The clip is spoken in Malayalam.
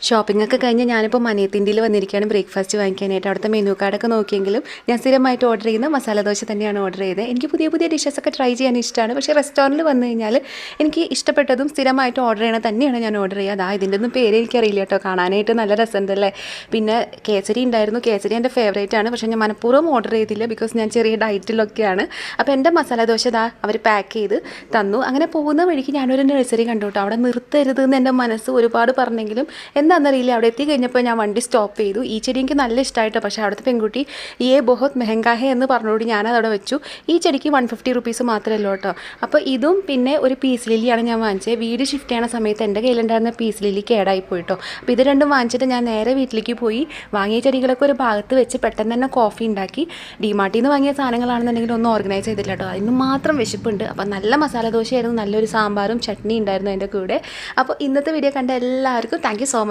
ഷോപ്പിംഗ് ഒക്കെ കഴിഞ്ഞ് ഞാനിപ്പോൾ മനയത്തിൻ്റെയിൽ വന്നിരിക്കുകയാണ് ബ്രേക്ക്ഫാസ്റ്റ് വാങ്ങിക്കാനായിട്ട്. അവിടുത്തെ മെനു കാർഡൊക്കെ നോക്കിയെങ്കിലും ഞാൻ സ്ഥിരമായിട്ട് ഓർഡർ ചെയ്യുന്ന മസാല ദോശ തന്നെയാണ് ഓർഡർ ചെയ്തത്. എനിക്ക് പുതിയ പുതിയ ഡിഷസ് ഒക്കെ ട്രൈ ചെയ്യാൻ ഇഷ്ടമാണ്. പക്ഷേ റെസ്റ്റോറൻറ്റിൽ വന്നു കഴിഞ്ഞാൽ എനിക്ക് ഇഷ്ടപ്പെട്ടതും സ്ഥിരമായിട്ട് ഓർഡർ ചെയ്യണത് തന്നെയാണ് ഞാൻ ഓർഡർ ചെയ്യുക. അതാ ഇതിൻ്റെ ഒന്നും പേര് എനിക്കറിയില്ല കേട്ടോ. കാണാനായിട്ട് നല്ല രസമുണ്ടല്ലേ. പിന്നെ കേസരി ഉണ്ടായിരുന്നു. കേസരി എൻ്റെ ഫേവറേറ്റ് ആണ്. പക്ഷേ ഞാൻ മനഃപൂർവ്വം ഓർഡർ ചെയ്തില്ല, ബിക്കോസ് ഞാൻ ചെറിയ ഡയറ്റിലൊക്കെയാണ്. അപ്പോൾ എൻ്റെ മസാല ദോശ ഇതാ അവർ പാക്ക് ചെയ്ത് തന്നു. അങ്ങനെ പോകുന്ന വഴിക്ക് ഞാനൊരു നഴ്സറി കണ്ടു കേട്ടോ. അവിടെ നിർത്തരുത് എന്ന് എൻ്റെ മനസ്സ് ഒരുപാട് പറഞ്ഞെങ്കിലും എന്താണെന്നറിയില്ല, അവിടെ എത്തി കഴിഞ്ഞപ്പോൾ ഞാൻ വണ്ടി സ്റ്റോപ്പ് ചെയ്തു. ഈ ചെടി എനിക്ക് നല്ല ഇഷ്ടമായിട്ടോ. പക്ഷേ അവിടുത്തെ പെൺകുട്ടി ഏ ബഹുത് മെഹങ്കാ ഹേ എന്ന് പറഞ്ഞുകൊണ്ട് ഞാനതവിടെ വെച്ചു. ഈ ചെടിക്ക് 150 റുപ്പീസ് മാത്രമല്ലോ കേട്ടോ. അപ്പോൾ ഇതും പിന്നെ ഒരു പീസ് ലില്ലിയാണ് ഞാൻ വാങ്ങിച്ചത്. വീട് ഷിഫ്റ്റ് ചെയ്യണ സമയത്ത് എൻ്റെ കയ്യിലുണ്ടായിരുന്ന പീസ് ലില്ലി കേടായി പോയിട്ടോ. അപ്പോൾ ഇത് രണ്ടും വാങ്ങിച്ചിട്ട് ഞാൻ നേരെ വീട്ടിലേക്ക് പോയി. വാങ്ങിയ ചെടികളൊക്കെ ഒരു ഭാഗത്ത് വെച്ച് പെട്ടെന്ന് തന്നെ കോഫി ഉണ്ടാക്കി. ഡിമാർട്ടിൽ നിന്ന് വാങ്ങിയ സാധനങ്ങളാണെന്നുണ്ടെങ്കിൽ ഒന്നും ഓർഗനൈസ് ചെയ്തില്ല കേട്ടോ. അതിന് മാത്രം വിശപ്പുണ്ട്. അപ്പോൾ നല്ല മസാല ദോശയായിരുന്നു. നല്ലൊരു സാമ്പാറും ചട്നി ഉണ്ടായിരുന്നു അതിൻ്റെ കൂടെ. അപ്പോൾ ഇന്നത്തെ വീഡിയോ കണ്ട എല്ലാവർക്കും താങ്ക് യു സോ മച്ച്.